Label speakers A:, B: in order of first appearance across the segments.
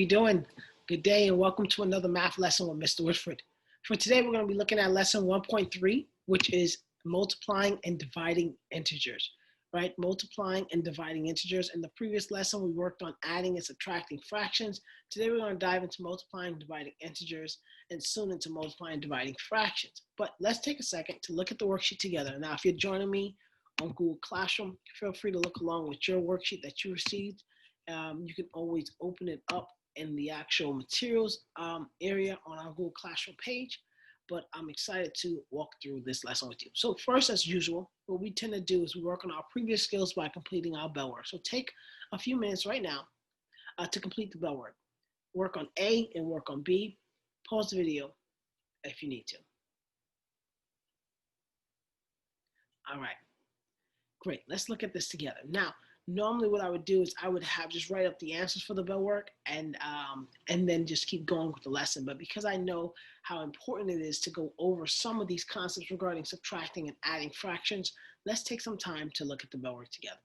A: doing? Good day and welcome to another math lesson with Mr. Whitford. For today, we're going to be looking at lesson 1.3, which is multiplying and dividing integers, right? Multiplying and dividing integers. In the previous lesson, we worked on adding and subtracting fractions. Today, we're going to dive into multiplying and dividing integers and soon into multiplying and dividing fractions. But let's take a second to look at the worksheet together. Now, if you're joining me on Google Classroom, feel free to look along with your worksheet that you received. You can always open it up in the actual materials area on our Google Classroom page, but I'm excited to walk through this lesson with you. So first, as usual, what we tend to do is we work on our previous skills by completing our bell work. So take a few minutes right now to complete the bell work. Work on A and work on B. Pause the video if you need to. All right, great. Let's look at this together. Now, normally what I would do is I would have just write up the answers for the bell work and then just keep going with the lesson. But because I know how important it is to go over some of these concepts regarding subtracting and adding fractions, let's take some time to look at the bell work together.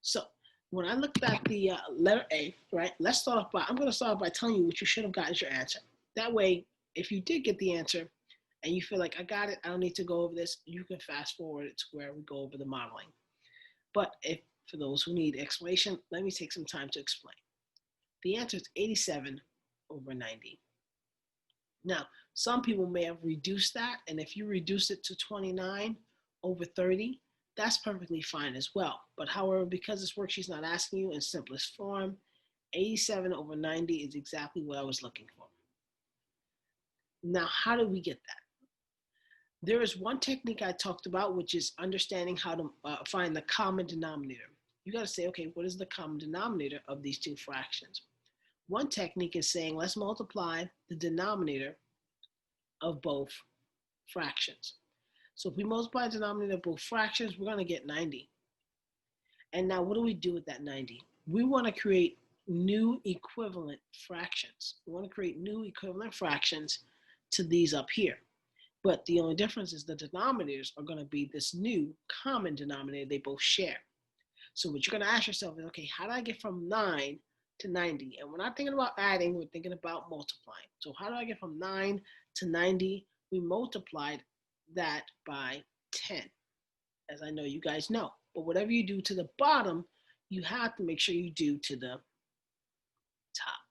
A: So when I looked at the letter A, right, I'm going to start off by telling you what you should have gotten as your answer. That way, if you did get the answer and you feel like I got it, I don't need to go over this, you can fast forward it to where we go over the modeling. But for those who need explanation, let me take some time to explain. The answer is 87 over 90. Now, some people may have reduced that, and if you reduce it to 29 over 30, that's perfectly fine as well. But however, because this worksheet's not asking you in simplest form, 87 over 90 is exactly what I was looking for. Now, how do we get that? There is one technique I talked about, which is understanding how to find the common denominator. You got to say, okay, what is the common denominator of these two fractions? One technique is saying, let's multiply the denominator of both fractions. So if we multiply the denominator of both fractions, we're going to get 90. And now what do we do with that 90? We want to create new equivalent fractions. We want to create new equivalent fractions to these up here. But the only difference is the denominators are going to be this new common denominator they both share. So what you're going to ask yourself is, okay, how do I get from 9 to 90? And we're not thinking about adding, we're thinking about multiplying. So how do I get from 9 to 90? We multiplied that by 10, as I know you guys know. But whatever you do to the bottom, you have to make sure you do to the top.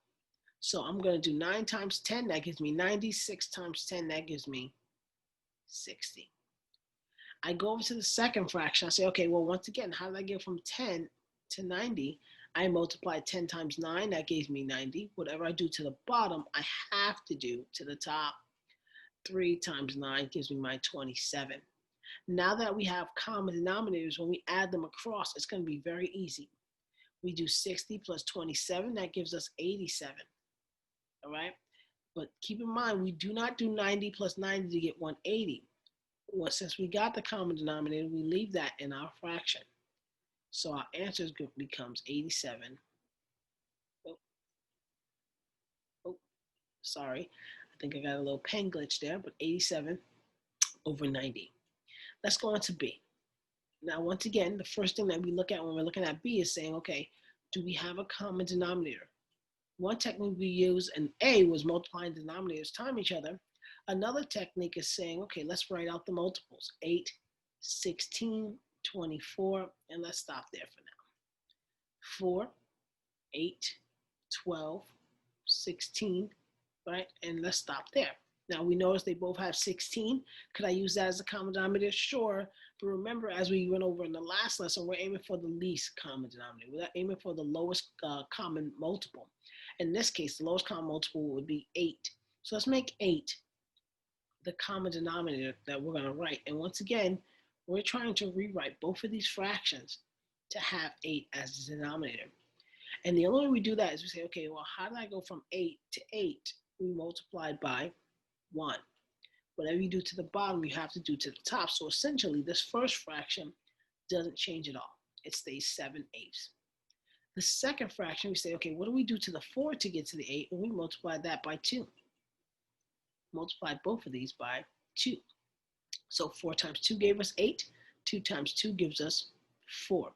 A: So I'm going to do 9 times 10, that gives me 90. 6 times 10, that gives me 60. I go over to the second fraction. I say, okay, well, once again, how did I get from 10 to 90? I multiplied 10 times 9. That gave me 90. Whatever I do to the bottom, I have to do to the top. 3 times 9 gives me my 27. Now that we have common denominators, when we add them across, it's going to be very easy. We do 60 plus 27. That gives us 87. All right? But keep in mind, we do not do 90 plus 90 to get 180. Well, since we got the common denominator, we leave that in our fraction. So our answer becomes 87. Sorry. I think I got a little pen glitch there, but 87 over 90. Let's go on to B. Now, once again, the first thing that we look at when we're looking at B is saying, okay, do we have a common denominator? One technique we use in A was multiplying denominators time each other. Another technique is saying, okay, let's write out the multiples. 8, 16, 24, and let's stop there for now. 4, 8, 12, 16, right? And let's stop there. Now we notice they both have 16. Could I use that as a common denominator? Sure. But remember, as we went over in the last lesson, we're aiming for the least common denominator. We're aiming for the lowest common multiple. In this case, the lowest common multiple would be 8. So let's make 8 the common denominator that we're going to write. And once again, we're trying to rewrite both of these fractions to have 8 as the denominator. And the only way we do that is we say, okay, well, how did I go from 8 to 8? We multiplied by 1. Whatever you do to the bottom, you have to do to the top. So essentially, this first fraction doesn't change at all. It stays 7/8. The second fraction, we say, okay, what do we do to the 4 to get to the 8? And we multiply that by 2. Multiply both of these by 2. So 4 times 2 gave us 8. 2 times 2 gives us 4.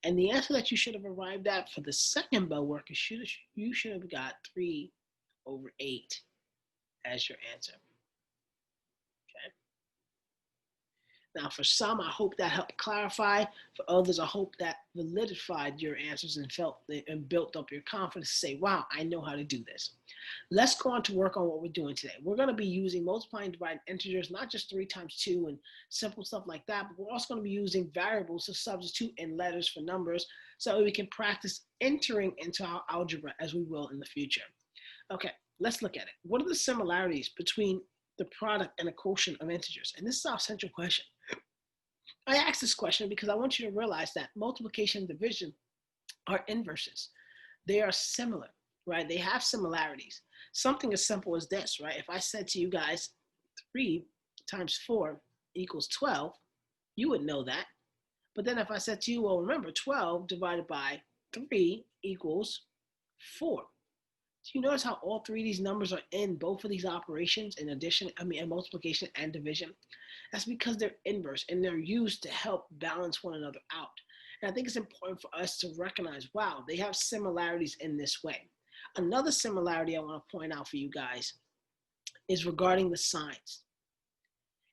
A: And the answer that you should have arrived at for the second bell work is you should have got 3/8 as your answer. Okay. Now, for some, I hope that helped clarify. For others, I hope that validified your answers and built up your confidence to say, wow, I know how to do this. Let's go on to work on what we're doing today. We're going to be using multiplying, dividing integers, not just 3 times 2 and simple stuff like that, but we're also going to be using variables to substitute in letters for numbers so that we can practice entering into our algebra as we will in the future. Okay, let's look at it. What are the similarities between the product and a quotient of integers? And this is our central question. I asked this question because I want you to realize that multiplication and division are inverses. They are similar, right? They have similarities. Something as simple as this, right? If I said to you guys, 3 times 4 equals 12, you would know that. But then if I said to you, well, remember, 12 divided by 3 equals 4. Do you notice how all three of these numbers are in both of these operations in addition, in multiplication and division? That's because they're inverse and they're used to help balance one another out. And I think it's important for us to recognize, wow, they have similarities in this way. Another similarity I want to point out for you guys is regarding the signs.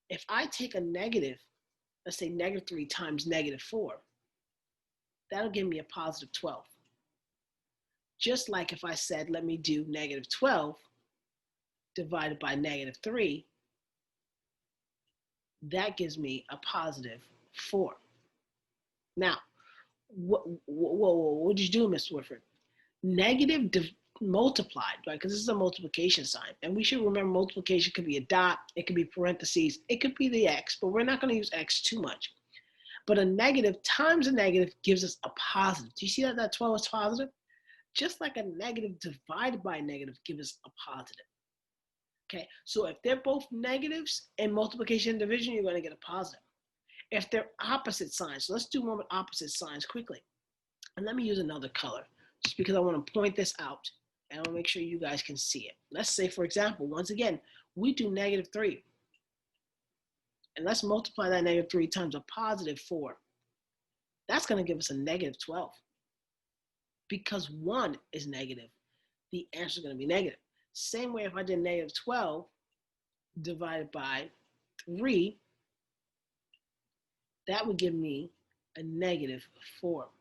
A: If I take a negative, let's say -3 times -4, that'll give me a positive 12. Just like if I said, let me do -12 divided by -3, that gives me a positive 4. Now, what did you do, Mr. Woodford? Negative multiplied, right? Because this is a multiplication sign. And we should remember multiplication could be a dot, it could be parentheses, it could be the x, but we're not going to use x too much. But a negative times a negative gives us a positive. Do you see that 12 is positive? Just like a negative divided by a negative gives us a positive. Okay, so if they're both negatives in multiplication and division, you're going to get a positive. If they're opposite signs, so let's do one with opposite signs quickly. And let me use another color, just because I want to point this out, and I want to make sure you guys can see it. Let's say, for example, once again, we do -3. And let's multiply that -3 times a positive 4. That's going to give us a -12. Because 1 is negative, the answer is going to be negative. Same way if I did -12 divided by 3, that would give me a -4.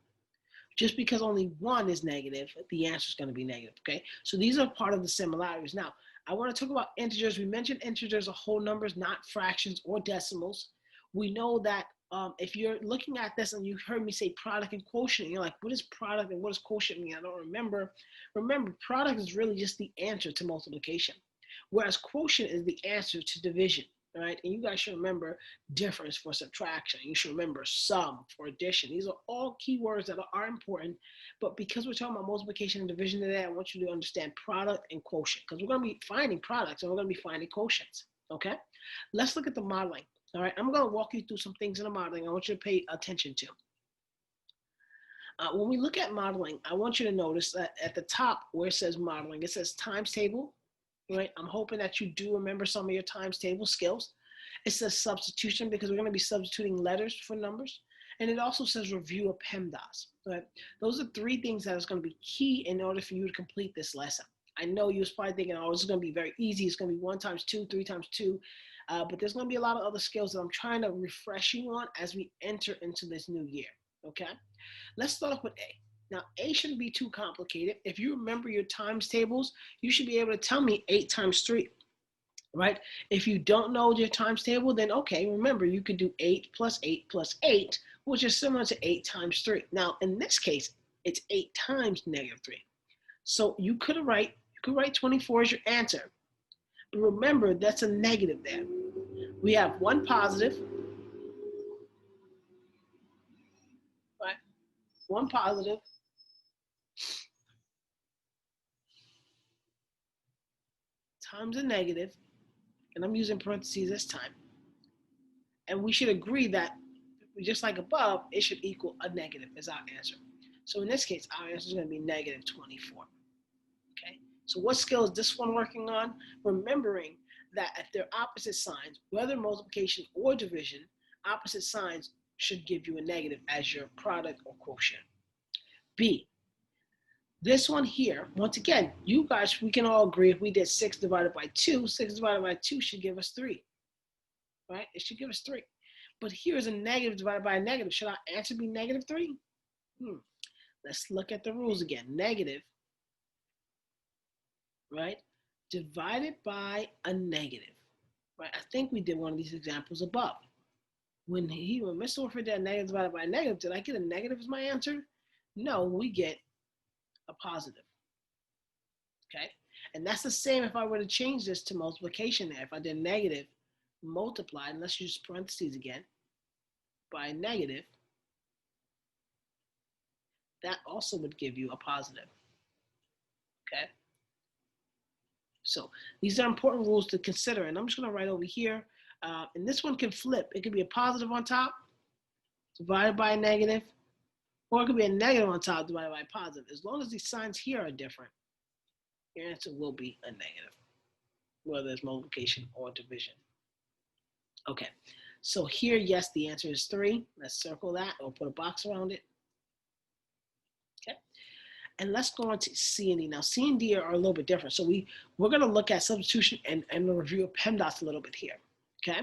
A: Just because only 1 is negative, the answer is going to be negative, okay? So these are part of the similarities. Now, I want to talk about integers. We mentioned integers are whole numbers, not fractions or decimals. We know that if you're looking at this and you heard me say product and quotient, you're like, what is product and what does quotient mean? I don't remember. Remember, product is really just the answer to multiplication, whereas quotient is the answer to division, right? And you guys should remember difference for subtraction. You should remember sum for addition. These are all keywords that are important, but because we're talking about multiplication and division today, I want you to understand product and quotient, because we're going to be finding products and we're going to be finding quotients, okay? Let's look at the modeling. All right, I'm going to walk you through some things in the modeling I want you to pay attention to. When we look at modeling, I want you to notice that at the top where it says modeling, it says times table, right? I'm hoping that you do remember some of your times table skills. It says substitution because we're going to be substituting letters for numbers. And it also says review of Pemdas, right? Those are 3 things that is going to be key in order for you to complete this lesson. I know you was probably thinking, oh, this is going to be very easy. It's going to be 1 times 2, 3 times 2. But there's going to be a lot of other skills that I'm trying to refresh you on as we enter into this new year, okay? Let's start off with A. Now, A shouldn't be too complicated. If you remember your times tables, you should be able to tell me 8 times 3, right? If you don't know your times table, then okay, remember, you could do 8 plus 8 plus 8, which is similar to 8 times 3. Now, in this case, it's 8 times -3. So you could write 24 as your answer. But remember, that's a negative there. We have 1 positive, right? 1 positive times a negative, and I'm using parentheses this time. And we should agree that, just like above, it should equal a negative as our answer. So in this case, our answer is going to be -24. Okay? So what skill is this one working on? Remembering that if they're opposite signs, whether multiplication or division, opposite signs should give you a negative as your product or quotient. B, this one here, once again, you guys, we can all agree if we did 6 divided by 2, 6 divided by 2 should give us 3, right? It should give us 3. But here's a negative divided by a negative. Should our answer be negative 3? Let's look at the rules again. Negative, right, divided by a negative, right? I think we did one of these examples above. When Mr. Warford did a negative divided by a negative, did I get a negative as my answer? No, we get a positive, okay? And that's the same if I were to change this to multiplication there. If I did negative multiplied, and let's use parentheses again, by negative, that also would give you a positive, okay? So these are important rules to consider, and I'm just going to write over here, and this one can flip. It could be a positive on top, divided by a negative, or it could be a negative on top divided by a positive. As long as these signs here are different, your answer will be a negative, whether it's multiplication or division. Okay, so here, yes, the answer is 3. Let's circle that or put a box around it. Okay, and let's go on to C and D. Now, C and D are a little bit different. So we're going to look at substitution and the review of Pemdas a little bit here. Okay,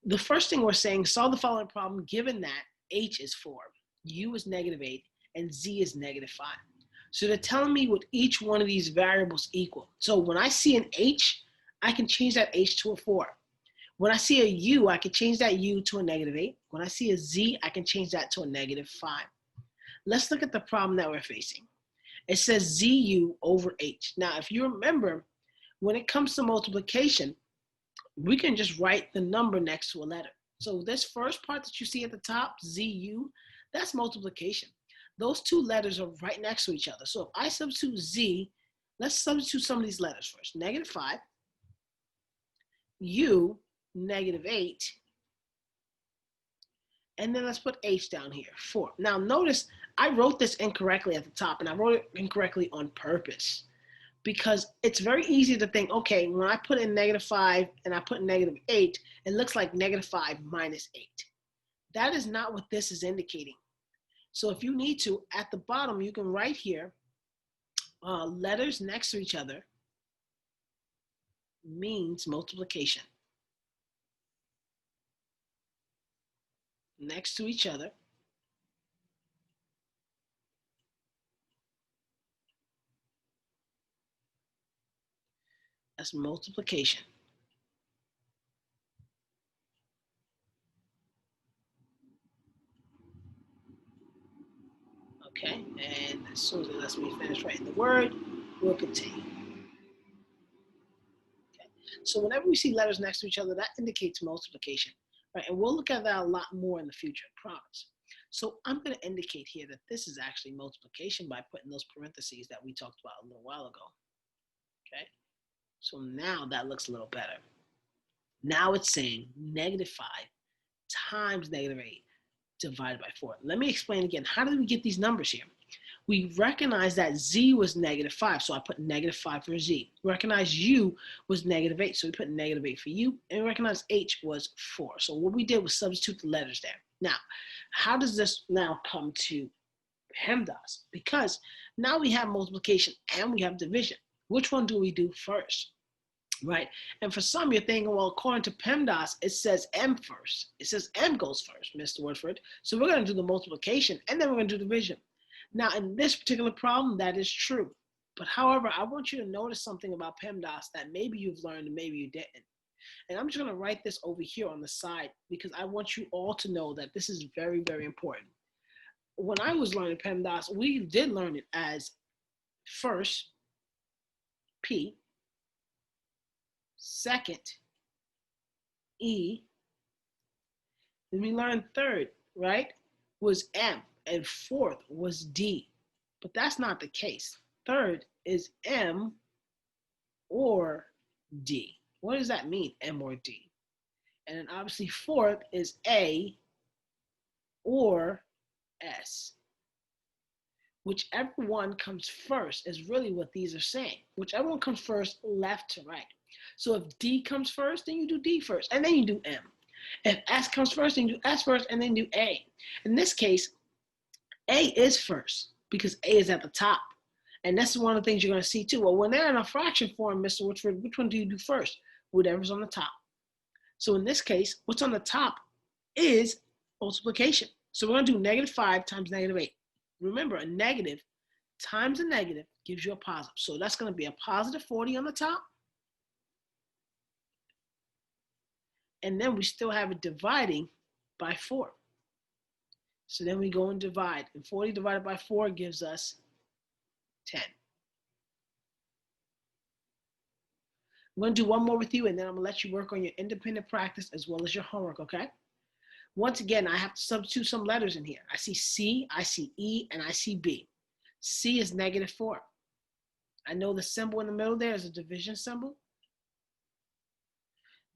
A: the first thing we're saying, solve the following problem given that H is 4, U is -8, and Z is -5. So they're telling me what each one of these variables equal. So when I see an H, I can change that H to a 4. When I see a U, I can change that U to a -8. When I see a Z, I can change that to a -5. Let's look at the problem that we're facing. It says ZU over H. Now, if you remember, when it comes to multiplication, we can just write the number next to a letter. So this first part that you see at the top, ZU, that's multiplication. Those two letters are right next to each other. So if I substitute Z, let's substitute some of these letters first. -5, U, -8, and then let's put H down here, 4. Now notice I wrote this incorrectly at the top, and I wrote it incorrectly on purpose because it's very easy to think, okay, when I put in -5 and I put -8, it looks like -5 minus 8. That is not what this is indicating. So if you need to, at the bottom, you can write here, letters next to each other means multiplication. Next to each other. That's multiplication. Okay, and as soon as it lets me finish writing the word, we'll continue. Okay, so whenever we see letters next to each other, that indicates multiplication, right? And we'll look at that a lot more in the future, I promise. So I'm going to indicate here that this is actually multiplication by putting those parentheses that we talked about a little while ago. Okay, so now that looks a little better. Now it's saying -5 times -8 divided by 4. Let me explain again. How did we get these numbers here? We recognize that Z was -5, so I put -5 for Z. We recognize U was -8, so we put -8 for U. And we recognize H was 4. So what we did was substitute the letters there. Now, how does this now come to Pemdas? Because now we have multiplication and we have division. Which one do we do first? Right? And for some, you're thinking, well, according to Pemdas, it says M first. It says M goes first, Mr. Woodford. So we're going to do the multiplication, and then we're going to do division. Now, in this particular problem, that is true. But however, I want you to notice something about Pemdas that maybe you've learned and maybe you didn't. And I'm just going to write this over here on the side because I want you all to know that this is very, very important. When I was learning Pemdas, we did learn it as first, P, second, E, then we learned third, right, was M, and fourth was D. But that's not the case. Third is M or D. What does that mean, M or D? And then obviously fourth is A or S. Whichever one comes first is really what these are saying. Whichever one comes first, left to right. So if D comes first, then you do D first, and then you do M. If S comes first, then do S first and then do A. In this case, A is first because A is at the top. And that's one of the things you're going to see too. Well, when they're in a fraction form, Mr. Whitford, which one do you do first? Whatever's on the top. So in this case, what's on the top is multiplication. So we're going to do -5 times -8. Remember, a negative times a negative gives you a positive. So that's going to be a positive 40 on the top. And then we still have it dividing by 4. So then we go and divide. And 40 divided by 4 gives us 10. I'm going to do one more with you, and then I'm going to let you work on your independent practice as well as your homework, okay? Once again, I have to substitute some letters in here. I see C, I see E, and I see B. C is -4. I know the symbol in the middle there is a division symbol.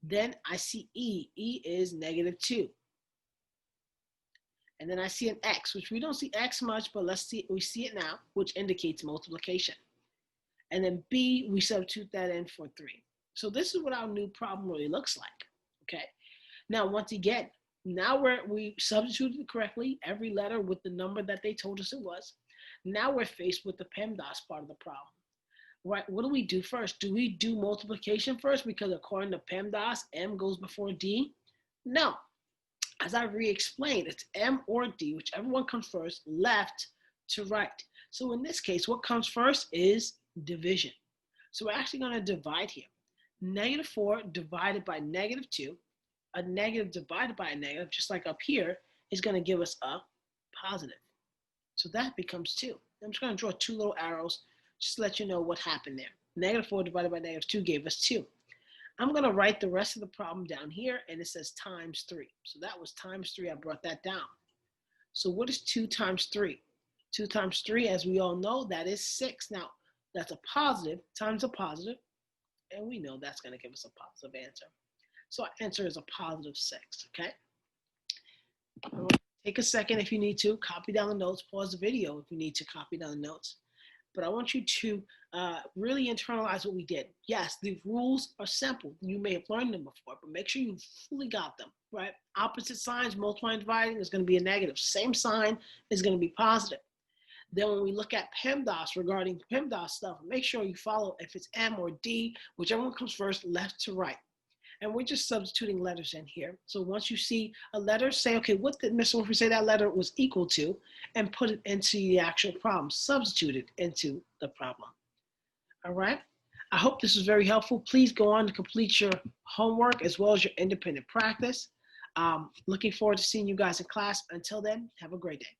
A: Then I see E. E is -2. And then I see an X, which we don't see X much, but we see it now, which indicates multiplication. And then B, we substitute that in for 3. So this is what our new problem really looks like, okay? Now, once again, now we substituted correctly, every letter with the number that they told us it was. Now we're faced with the PEMDAS part of the problem. Right, what do we do first? Do we do multiplication first? Because according to PEMDAS, M goes before D? No. As I re-explained, it's M or D, whichever one comes first, left to right. So in this case, what comes first is division. So we're actually going to divide here. -4 divided by -2, a negative divided by a negative, just like up here, is going to give us a positive. So that becomes 2. I'm just going to draw 2 little arrows just to let you know what happened there. -4 divided by -2 gave us 2. I'm going to write the rest of the problem down here, and it says times 3. So that was times 3. I brought that down. So what is 2 times 3? 2 times 3, as we all know, that is 6. Now, that's a positive times a positive, and we know that's going to give us a positive answer. So our answer is a positive 6, okay? Take a second if you need to, copy down the notes, pause the video if you need to copy down the notes. But I want you to really internalize what we did. Yes, the rules are simple. You may have learned them before, but make sure you fully got them, right? Opposite signs, multiplying and dividing, is going to be a negative. Same sign is going to be positive. Then when we look at PEMDAS, regarding PEMDAS stuff, make sure you follow if it's M or D, whichever one comes first, left to right. And we're just substituting letters in here. So once you see a letter, say, okay, what did Mr. Wolford say that letter was equal to, and put it into the actual problem, substitute it into the problem. All right? I hope this was very helpful. Please go on to complete your homework as well as your independent practice. Looking forward to seeing you guys in class. Until then, have a great day.